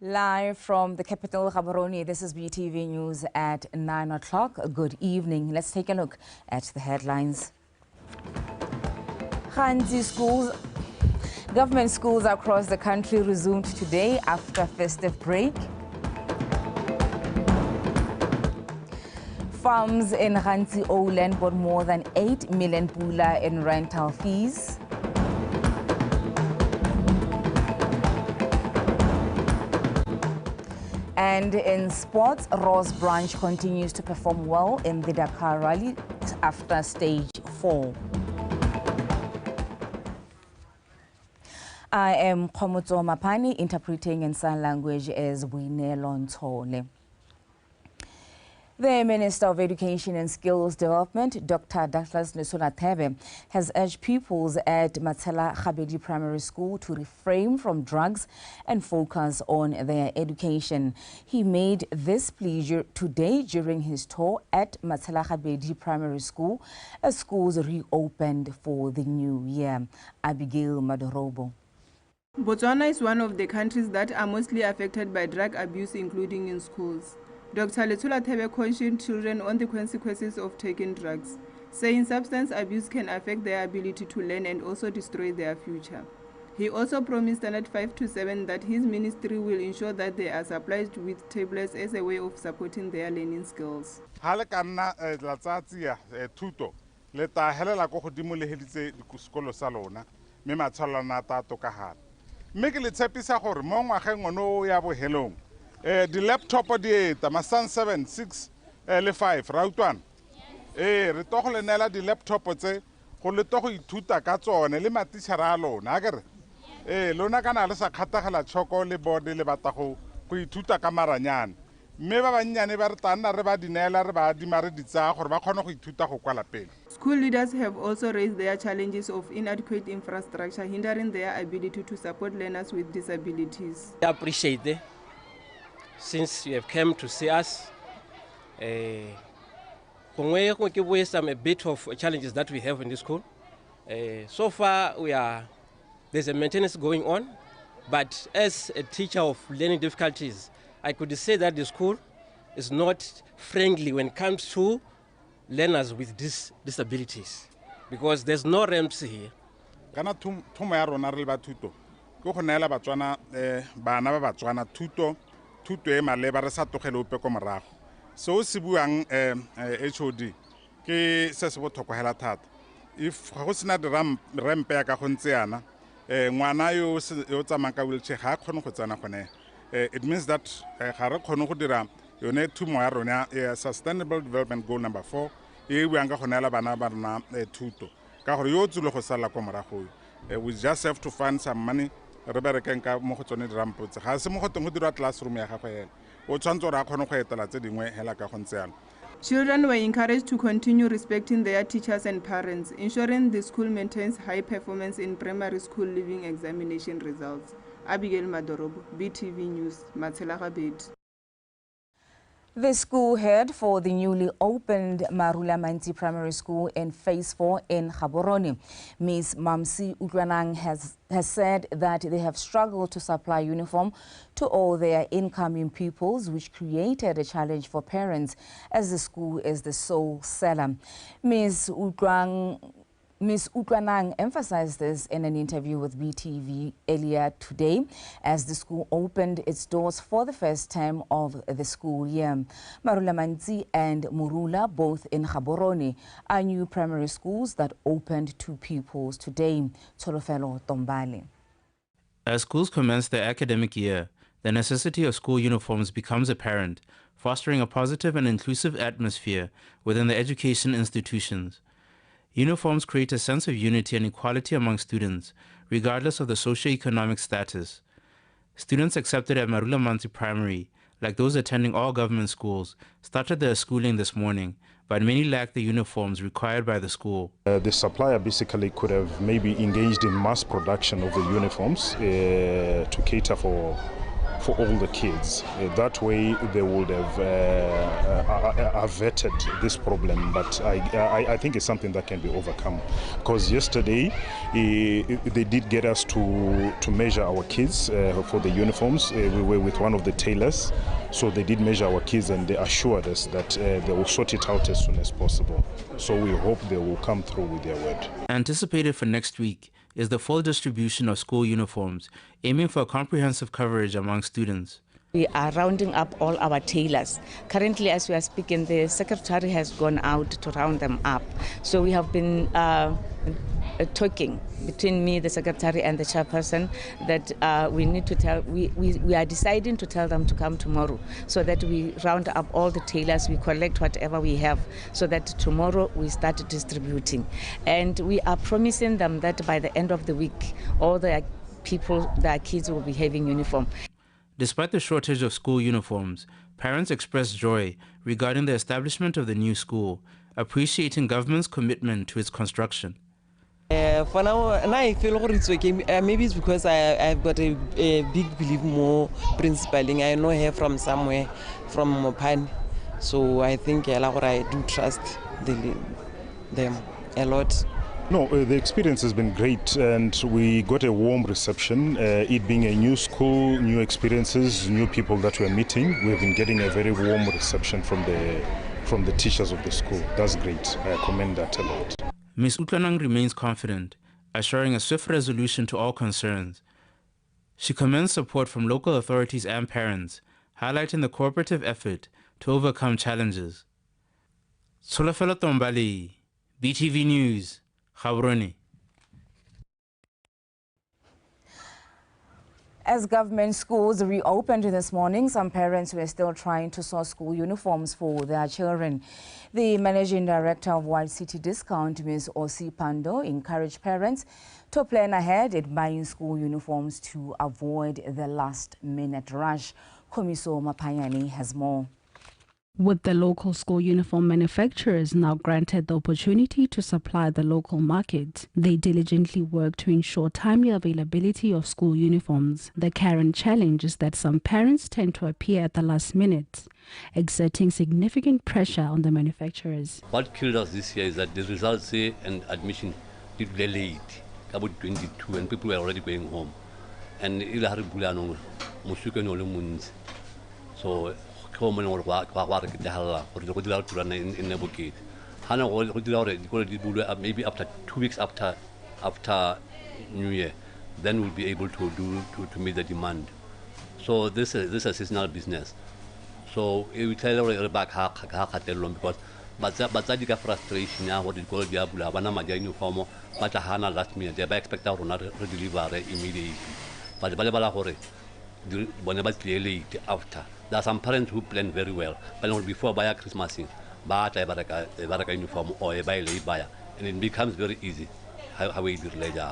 Live from the capital, Gaborone, this is BTV News at 9 o'clock. Good evening. Let's take a look at the headlines. Government schools across the country resumed today after festive break. Farms in Ghanzi Oland got more than 8 million pula in rental fees. And in sports, Ross Branch continues to perform well in the Dakar Rally after stage 4. I am Khomotso Mapani, interpreting in sign language as Winelon Tole. The Minister of Education and Skills Development, Dr. Douglas Nesula-Thebe, has urged pupils at Matsela Khabedi Primary School to refrain from drugs and focus on their education. He made this plea today during his tour at Matsela Khabedi Primary School as schools reopened for the new year. Abigail Madorobo. Botswana is one of the countries that are mostly affected by drug abuse, including in schools. Dr. Nesula-Thebe cautioned children on the consequences of taking drugs, saying substance abuse can affect their ability to learn and also destroy their future. He also promised standard 5 to 7 that his ministry will ensure that they are supplied with tablets as a way of supporting their learning skills. The laptop di ta San 7 6 le 5 rautwana re to go lenela di laptop tse go le to go ithuta ka tsone le matishara a lona akere lona kana le sa kgatagala tshoko le bode le bata go ithuta ka maranyane mme ba bannyane ba re tana re ba dinela re ba dimare ditsa gore ba khone go ithuta go kwala pele. School leaders have also raised their challenges of inadequate infrastructure hindering their ability to support learners with disabilities. I appreciate it. Since you have come to see us, some a bit of challenges that we have in this school. So far, there's a maintenance going on, but as a teacher of learning difficulties, I could say that the school is not friendly when it comes to learners with disabilities, because there's no ramps here. Kana thumo ya rona re le ba thuto go go neela batswana bana ba batswana thuto e maleba re sa tlogele ope ko morago so se buang HOD ke se se botlhokwa hela thata if ga go sena rampe ya ka go ntse yana ngwana yo tsamang ka wheelchair ga khone go tsana gone it means that ga re khone go dira yone thumo ya rona sustainable development goal number 4 e buang ka go neela bana ba rona thuto ka gore yo tsule go sala ko morago we just have to find some money. Children were encouraged to continue respecting their teachers and parents, ensuring the school maintains high performance in primary school leaving examination results. Abigail Madorobo, BTV News, Matsela Khabedi. The school head for the newly opened Marula Manti Primary School in Phase 4 in Gaborone, Ms. Mamsi Utlanang, has said that they have struggled to supply uniform to all their incoming pupils, which created a challenge for parents as the school is the sole seller. Ms. Utlanang emphasized this in an interview with BTV earlier today as the school opened its doors for the first time of the school year. Marula Manti and Murula, both in Gaborone, are new primary schools that opened to pupils today. Tolofelo Tombale. As schools commence their academic year, the necessity of school uniforms becomes apparent, fostering a positive and inclusive atmosphere within the education institutions. Uniforms create a sense of unity and equality among students, regardless of the socio-economic status. Students accepted at Marula Manti Primary, like those attending all government schools, started their schooling this morning, but many lack the uniforms required by the school. The supplier basically could have maybe engaged in mass production of the uniforms to cater for for all the kids. That way they would have averted this problem, but I think it's something that can be overcome. Because yesterday they did get us to measure our kids for the uniforms. We were with one of the tailors, so they did measure our kids and they assured us that they will sort it out as soon as possible. So we hope they will come through with their word. Anticipated for next week is the full distribution of school uniforms, aiming for comprehensive coverage among students. We are rounding up all our tailors. Currently, as we are speaking, the secretary has gone out to round them up. So we have been talking between me, the secretary, and the chairperson that we need to tell, we are deciding to tell them to come tomorrow so that we round up all the tailors, we collect whatever we have so that tomorrow we start distributing. And we are promising them that by the end of the week, all their kids will be having uniform. Despite the shortage of school uniforms, parents expressed joy regarding the establishment of the new school, appreciating government's commitment to its construction. For now I feel it's okay. Maybe it's because I've got a big belief more principally. I know her from somewhere, from Mopani. So I think I do trust them a lot. No, the experience has been great and we got a warm reception. It being a new school, new experiences, new people that we're meeting, we've been getting a very warm reception from the teachers of the school. That's great. I commend that a lot. Ms. Utlanang remains confident, assuring a swift resolution to all concerns. She commends support from local authorities and parents, highlighting the cooperative effort to overcome challenges. Solofelo Tombali, BTV News, Gaborone. As government schools reopened this morning, some parents were still trying to source school uniforms for their children. The managing director of White City Discount, Ms. Osi Pando, encouraged parents to plan ahead at buying school uniforms to avoid the last-minute rush. Komiso Mapayani has more. With the local school uniform manufacturers now granted the opportunity to supply the local market, they diligently work to ensure timely availability of school uniforms. The current challenge is that some parents tend to appear at the last minute, exerting significant pressure on the manufacturers. What killed us this year is that the results and admission did late, about 22, and people were already going home. And so maybe after 2 weeks after New Year, then we'll be able to meet the demand. So this is a seasonal business. So we tell back because but frustration what it call the uniform but last minute they expect to deliver immediately. But clearly after. There are some parents who plan very well, but before buy a Christmas thing, buy a uniform or a buy buyer, and it becomes very easy how we do later.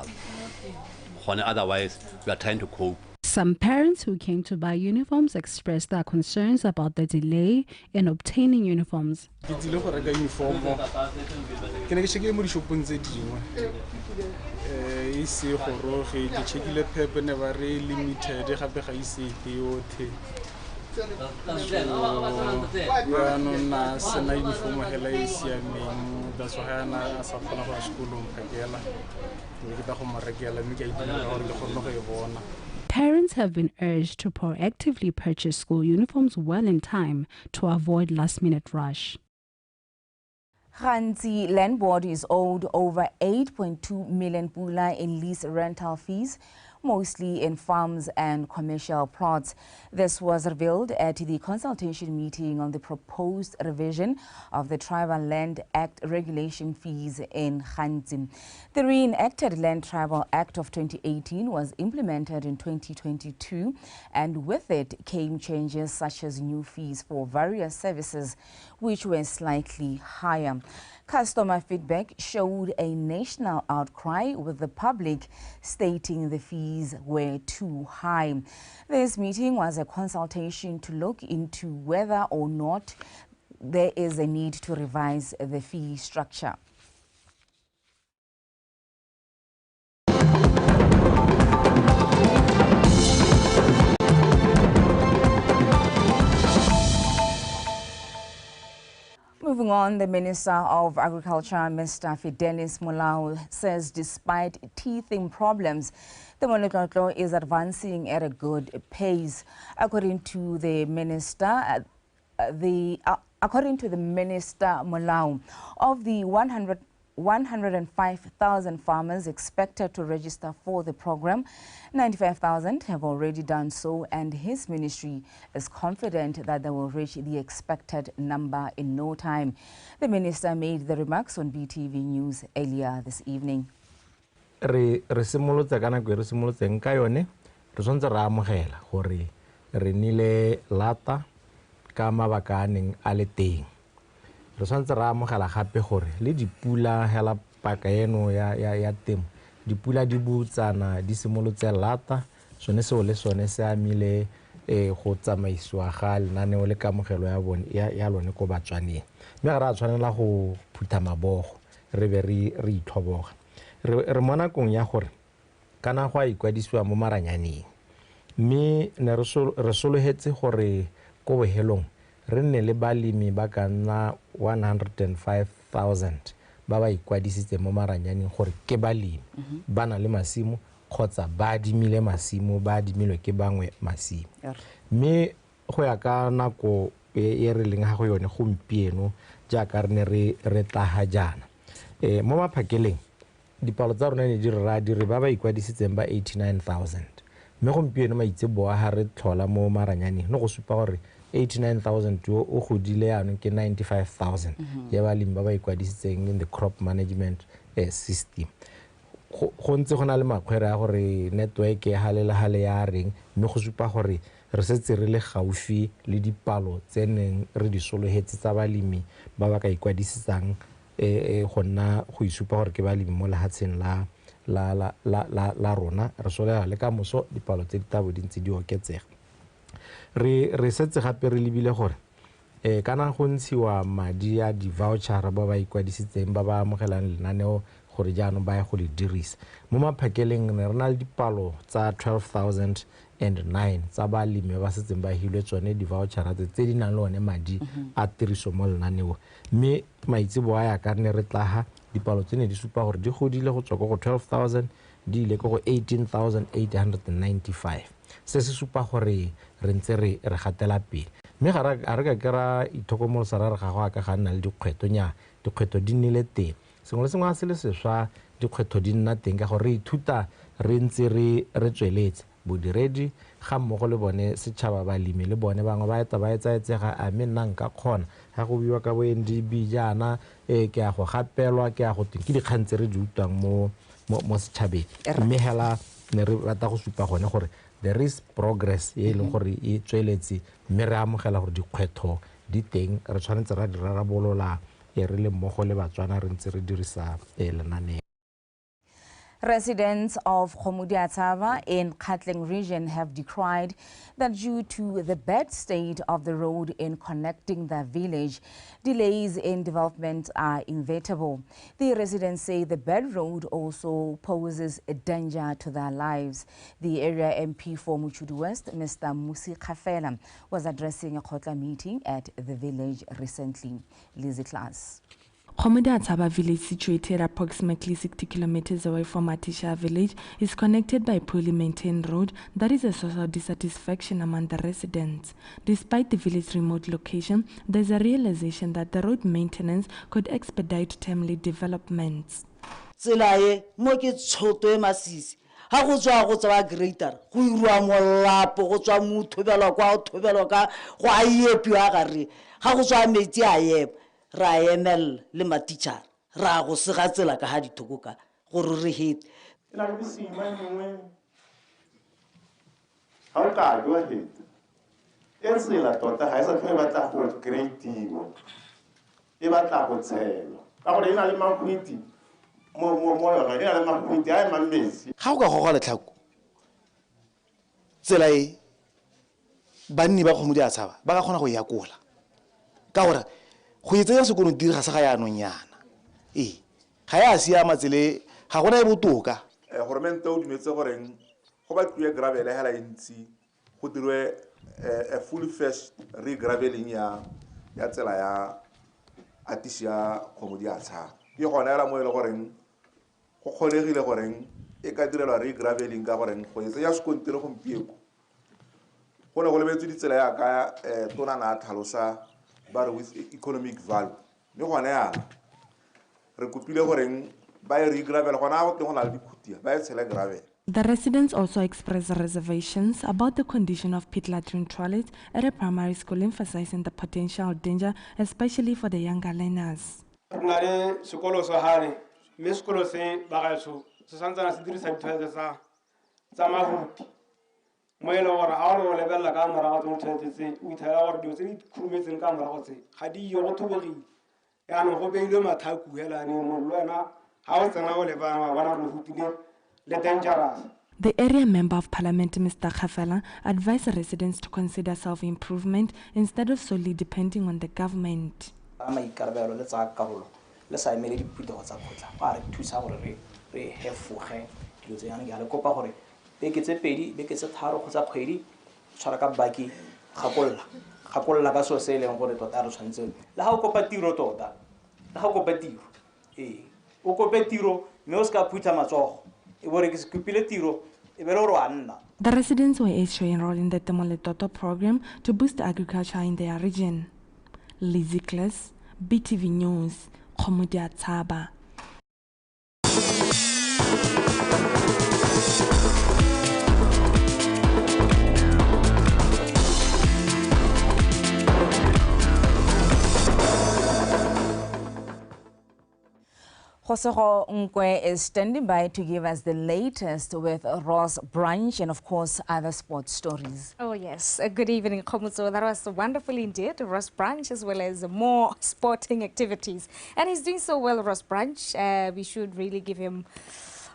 Otherwise, we are trying to cope. Some parents who came to buy uniforms expressed their concerns about the delay in obtaining uniforms. Parents have been urged to proactively purchase school uniforms well in time to avoid last-minute rush. Khanzi Land Board is owed over 8.2 million pula in lease rental fees, mostly in farms and commercial plots. This was revealed at the consultation meeting on the proposed revision of the Tribal Land Act regulation fees in Khanzi. The reenacted Land Tribal Act of 2018 was implemented in 2022, and with it came changes such as new fees for various services, which were slightly higher. Customer feedback showed a national outcry, with the public stating the fees were too high. This meeting was a consultation to look into whether or not there is a need to revise the fee structure. Moving on, the Minister of Agriculture, Mr. Fidelis Molau, says despite teething problems, the Monotlotlo is advancing at a good pace. According to the Minister, Molau, of the 105,000 farmers expected to register for the program, 95,000 have already done so, and his ministry is confident that they will reach the expected number in no time. The minister made the remarks on BTV News earlier this evening. Re simolotse kana go re simolotseng ka yone re tshwantse re amogela gore re nile lata ka mabaka a neng a le teng. Re tshwantse re amogela gape gore le dipula hela paka eno ya temo dipula di butsana di simolotse lata sone seo le sone se amile go tsamaiswa ga lenaneo le kamogelo ya bone ya lone ko batswaneng mme ga re a tshwanela go phutha mabogo re be re itlhoboga re mo nakong ya gore kana go a ikwadisiwa mo maranyaneng mme ne re sologetse gore ko bohelong re nne le balemi ba ka nna 105,000 ba ba ikwadisitse mo maranyaneng gore ke balemi ba na le masimo kgotsa ba adimile masimo ba adimilwe ke bangwe masimo mme go ya ka nako e re leng ga go yone gompieno jaaka re ne re tlaga jana mo maphakeleng dipalo tsa rona ne di re ba ba ikwadisitseng ba 89,000 mme gompieno maitseboa ga re tlhola mo maranyaneng no go supa gore 89,000 o godile yanong ke 95,000 ya balemi ba ba ikwadisitseng in the crop management system. Go ntse go na le makgwere a gore network e halele ya reng mme go supa gore re setse re le gaufi le dipalo tse neng re di sologetse tsa balemi ba ba ka ikwadisitsang go nna go isupa gore ke balemi mo lehatsheng la rona re solela le ka moso dipalo tse di tabo di ntse di oketsega. Re setse gape re lebile gore kana go ntshiwa madi a di-voucher ba ba ikwadisitseng ba ba amogelang lenaneo gore jaanong ba ya go le dirisa mo maphakeleng ne re na le dipalo tsa 12,009 tsa balemi ba setseng ba hilwe tsone di-voucher tse di nang le one madi a tiriso mo lenaneo mme maitsebo a ya ka ne re tlaga dipalo tse ne di supa gore di godile go tswa go 12,000 di ile go 18,895 se se supa gore re ntse re gatela pele mme ga re ka kera ithokomolosa ra re ga go ka ga nna le dikgwetho nya dikgwetho di nnile teng sengwe le sengwe a se le sešwa dikgwetho di nna teng ka gore re ithuta re ntse re tsweletse bodiredi ga mmogo le bone setšhaba balemi le bone bangwe ba etsaetsega a mme nna nka kgona ga go biwa ka bo NDB jaana ke a go gapelwa ke a go teng ke dikgang tse re di utang mo setšhabeng mme hela ne re rata go supa gone gore there is progress e leng gore e tsweletse mme re amogela gore dikgwetho di teng re tshwanetse ra di rarabolola re le mmogo le batswana re ntse re dirisa lenaneo. Residents of Khomudiatsaba in Khatleng region have decried that due to the bad state of the road in connecting the village, delays in development are inevitable. The residents say the bad road also poses a danger to their lives. The area MP for Muchudu West, Mr. Musi Khafela, was addressing a Khotla meeting at the village recently. Lizzie Class. Khomudiatsaba village, situated approximately 60 kilometers away from Atisha village, is connected by a poorly maintained road that is a source of dissatisfaction among the residents. Despite the village's remote location, there is a realization that the road maintenance could expedite timely developments. Ha go tswa go tsa greater go irwa molapo go tswa mo thobelo kwa thobelo ka go a yepiwa gare ha go tswa metsi a yep ra emel le matitšhara ra go se ga tsela ka ha dithokoka gore re hit ina le sima nngwe ha o ka jwa hit e tsela tota ha isa tlhwe batla go greatiwa e batla go tshela ka gore ina le makwiti mo yona ina le makwiti a mamesi ga o ka goga letlhako tsela e banni ba Khomudiatsaba ba ka kgona go yakola ka gore go itse se go dira sa ga ya nonyana ga ya siama tsele ga gona e botoka gormente o dumetse goreng go ba tluye gravel hela intsi go dirwe a full fresh regraveling ya tsela ya atisia kgomo di a tshaba ke gona ela mo e le goreng go kgonegile goreng e ka direlwa re-graveling ka goreng go e tsenya sekontiri gompieko go ne go lebetse ditsela ya ka tona na a tlhalosa ba re with economic value mme gone yana re kopile goreng ba e re-gravel gona go teng go na le dikhutia ba e tshele gravel. The residents also expressed reservations about the condition of pit latrine toilets at a primary school, emphasizing the potential danger, especially for the younger learners. The area member of parliament, Mr. Khafela, advised residents to consider self-improvement instead of solely depending on the government. The residents were urged to enroll in the Temoletoto program to boost agriculture in their region. Lizzie Kless, BTV News, Khomudia Tsaba. Khosego Nkwe is standing by to give us the latest with Ross Branch and, of course, other sports stories. Oh, yes. Good evening, Khomutso. That was wonderful indeed. Ross Branch, as well as more sporting activities. And he's doing so well, Ross Branch. We should really give him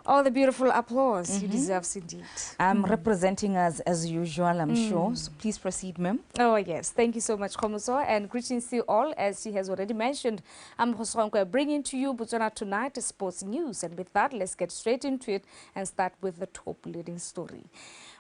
all the beautiful applause he deserves indeed. Representing us as usual, I'm sure. So please proceed, ma'am. Oh, yes. Thank you so much, Khomuso. And greetings to you all. As he has already mentioned, I'm Khosongwe bringing to you Botswana Tonight sports news. And with that, let's get straight into it and start with the top leading story.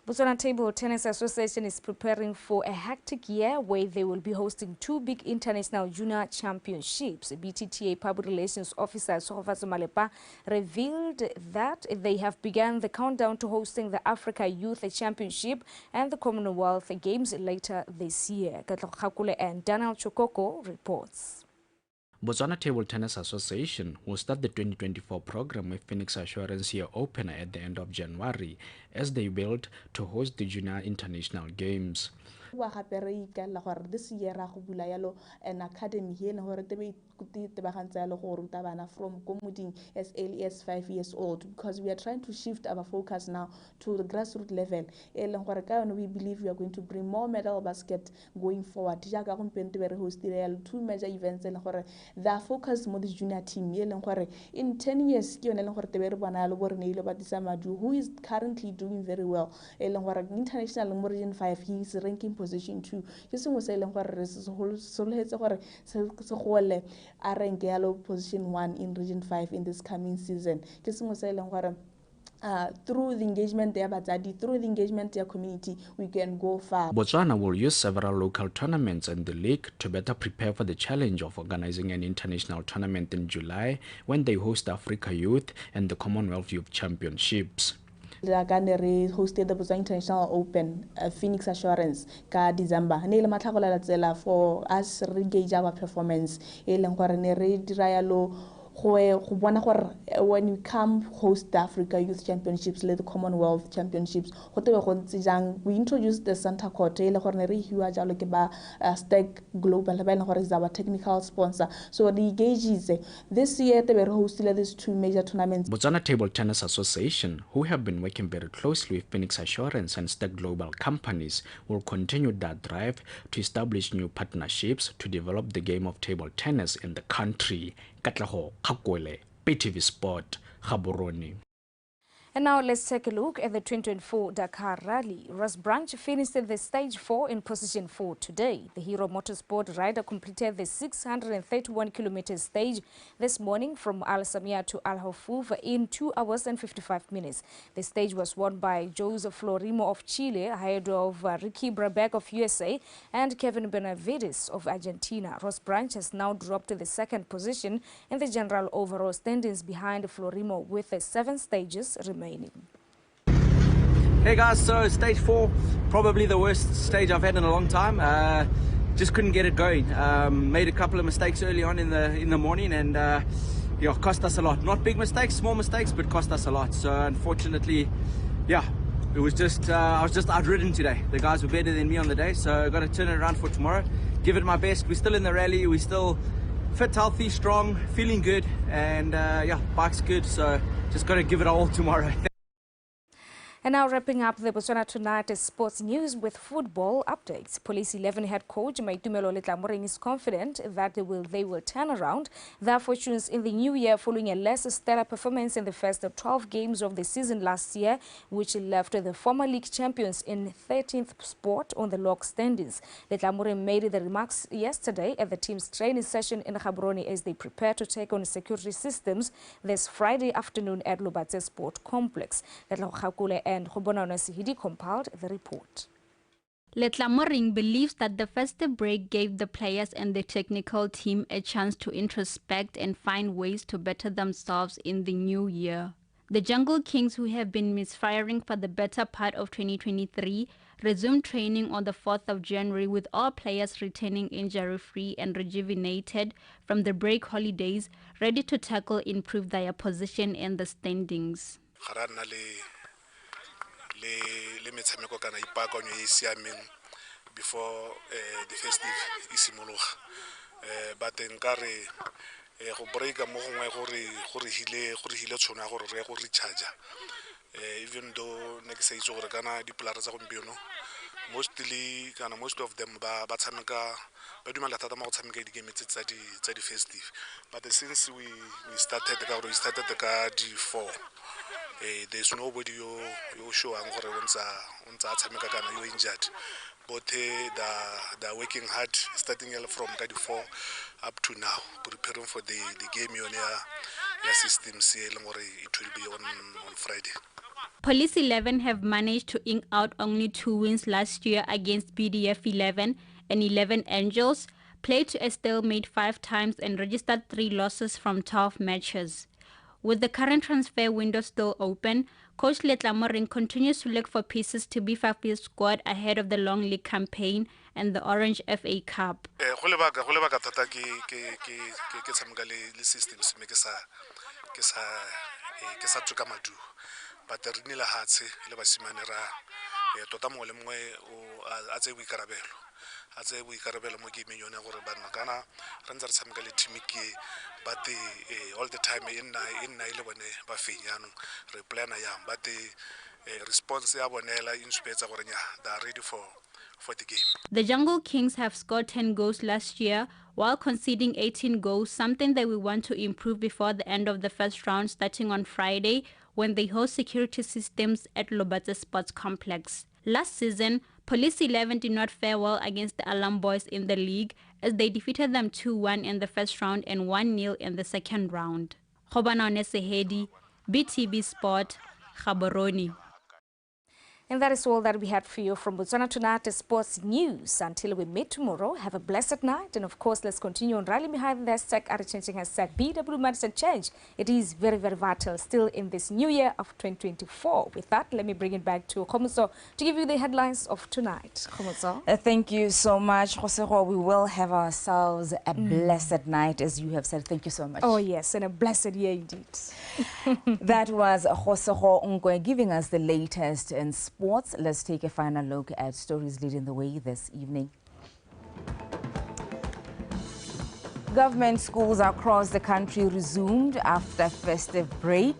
Botswana Table Tennis Association is preparing for a hectic year where they will be hosting 2 big international junior championships. BTTA Public Relations Officer Sohofatso Malepa revealed that they have begun the countdown to hosting the Africa Youth Championship and the Commonwealth Games later this year. Katlo Khakule and Daniel Chokoko reports. Botswana Table Tennis Association will start the 2024 program with Phoenix Assurance Year Opener at the end of January as they build to host the Junior International Games. This year an academy here from Komuding as early as 5 years old, because we are trying to shift our focus now to the grassroots level. We believe we are going to bring more medal basket going forward. We hosted 2 major events. The focus on the junior team. In 10 years, who is currently doing very well. International Region 5, he is ranking position 2. Position 1 in Region 5 in this coming season. Through the engagement there, through the engagement their community, we can go far. Botswana will use several local tournaments and the league to better prepare for the challenge of organizing an international tournament in July when they host Africa Youth and the Commonwealth Youth Championships. Hosted the Botswana International Open, Phoenix Assurance, ka December. For us to engage our performance. When we come host the Africa Youth Championships, the Commonwealth Championships, we introduced the Santa Court, Steg Global, is our technical sponsor. So the engages this year they were hosting these 2 major tournaments. Botswana Table Tennis Association, who have been working very closely with Phoenix Assurance and Steg Global companies, will continue that drive to establish new partnerships to develop the game of table tennis in the country. Katlaho Kakwele, PTV Sport, Gaborone. And now let's take a look at the 2024 Dakar Rally. Ross Branch finished the stage 4 in position 4 today. The Hero Motorsport rider completed the 631-kilometer stage this morning from Al Samia to Al Hafuf in 2 hours and 55 minutes. The stage was won by Jose Florimo of Chile ahead of Ricky Brabec of USA and Kevin Benavides of Argentina. Ross Branch has now dropped to the second position in the general overall standings behind Florimo with 7 stages remaining. Hey guys, so stage 4, probably the worst stage I've had in a long time. Just couldn't get it going. Made a couple of mistakes early on in the morning, and yeah, cost us a lot. Not big mistakes, small mistakes, but cost us a lot. So unfortunately, yeah, it was just I was just outridden today. The guys were better than me on the day, so I got to turn it around for tomorrow. Give it my best. We're still in the rally. We're still fit, healthy, strong, feeling good, and yeah, bike's good. So just got to give it all tomorrow. And now wrapping up the Botswana Tonight sports news with football updates. Police 11 head coach Maitumelo Letlamoreng is confident that they will turn around their fortunes in the new year following a less stellar performance in the first 12 games of the season last year, which left the former league champions in 13th spot on the log standings. Letlamoreng made the remarks yesterday at the team's training session in Gaborone as they prepare to take on security systems this Friday afternoon at Lobatse Sport Complex. And Khobonana Sihidi compiled the report. Letlamoreng believes that the festive break gave the players and the technical team a chance to introspect and find ways to better themselves in the new year. The Jungle Kings, who have been misfiring for the better part of 2023, resumed training on the 4th of January with all players returning injury-free and rejuvenated from the break holidays, ready to tackle improve their position in the standings. Le metshameko kana ipaakanyo e siameng before the festive isimologa but nkare go breaka mo gongwe gore hile tshona gore re go recharge even though ne ke sa itse gore kana dipolare tsa gompieno most of them ba tshameka ba dumela thata mo go tshameka di game tsa di festive, but since we started ka di 4, there's nobody you show angore unza tshameka kana you injured, but they're working hard starting from 34 up to now, preparing for the game on their systems. It will be on Friday. Police 11 have managed to ink out only 2 wins last year against BDF 11 and 11 Angels, played to a stalemate 5 times and registered 3 losses from 12 matches. With the current transfer window still open, Coach Letlamoreng continues to look for pieces to beef up his squad ahead of the long league campaign and the Orange FA Cup. But re nile hatse le basimane ra tota mo le mongwe a tse boikarabelo mo game yone gore bana kana re ntse re tshameka le team ke, but all the time in nna ile bone ba fenyano re plana yang, but response ya bonela in spetsa gore nya they are ready for the game. The Jungle Kings have scored 10 goals last year while conceding 18 goals, something that we want to improve before the end of the first round starting on Friday when they host security systems at Lobatse Sports Complex. Last season, Police 11 did not fare well against the Alarm Boys in the league as they defeated them 2-1 in the first round and 1-0 in the second round. Khobana Sehedi, BTB Sport, Gaborone. And that is all that we had for you from Botswana Tonight Sports News. Until we meet tomorrow, have a blessed night. And of course, let's continue on rallying behind the hashtag, changing hashtag BW Madison Change. It is very, very vital still in this new year of 2024. With that, let me bring it back to Khomoso to give you the headlines of tonight. Khomoso. Thank you so much, Khosero. We will have ourselves a blessed night, as you have said. Thank you so much. Oh, yes, and a blessed year indeed. That was Khosero Nkwe giving us the latest in sports. Let's take a final look at stories leading the way this evening. Government schools across the country resumed after festive break.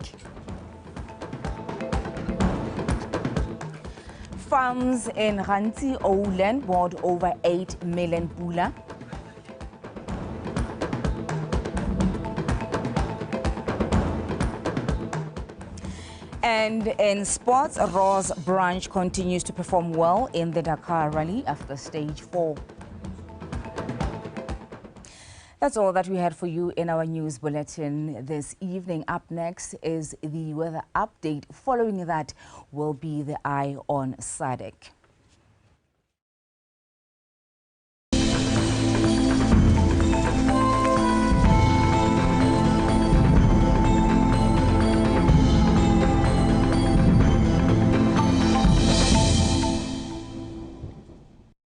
Farms in Ranti Ouland bought over 8 million pula. And in sports, Raw's branch continues to perform well in the Dakar Rally after stage 4. That's all that we had for you in our news bulletin this evening. Up next is the weather update. Following that will be the Eye on SADC.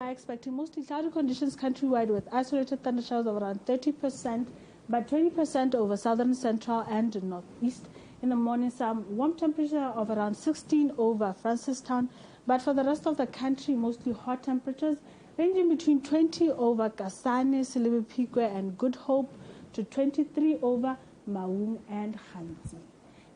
Expecting mostly cloudy conditions countrywide with isolated thunder showers of around 30%, but 20% over southern, central and northeast. In the morning, some warm temperature of around 16 over Francistown, but for the rest of the country, mostly hot temperatures ranging between 20 over Kasane, Silibepikwe and Good Hope to 23 over Maung and Khanzi.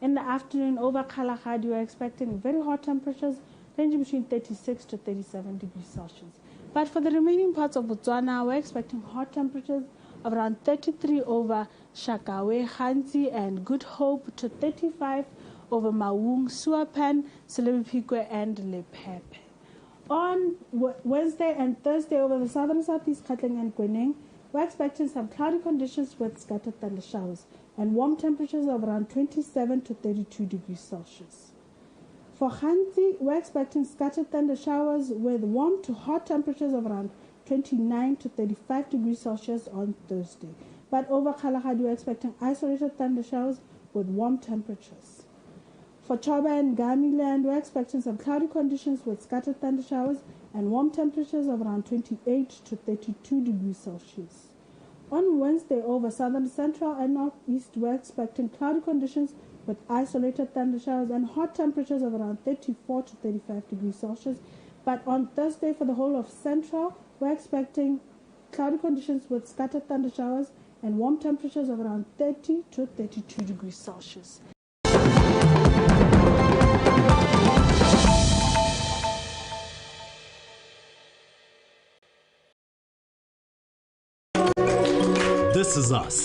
In the afternoon, over Kalahad, we are expecting very hot temperatures ranging between 36 to 37 degrees Celsius. But for the remaining parts of Botswana, we're expecting hot temperatures of around 33 over Shakawe, Khanzi and Good Hope to 35 over Maung, Suapan, Silibepikwe and Lepepe. On Wednesday and Thursday over the southern, southeast, Katlang and Kweneng, we're expecting some cloudy conditions with scattered thunder showers and warm temperatures of around 27 to 32 degrees Celsius. For Khanzi, we're expecting scattered thunder showers with warm to hot temperatures of around 29 to 35 degrees Celsius on Thursday. But over Kalahad, we're expecting isolated thunder showers with warm temperatures. For Choba and Gamiland, we're expecting some cloudy conditions with scattered thunder showers and warm temperatures of around 28 to 32 degrees Celsius. On Wednesday, over southern, central and northeast, we're expecting cloudy conditions with isolated thunder showers and hot temperatures of around 34 to 35 degrees Celsius. But on Thursday, for the whole of central, we're expecting cloudy conditions with scattered thunder showers and warm temperatures of around 30 to 32 degrees Celsius. This is us.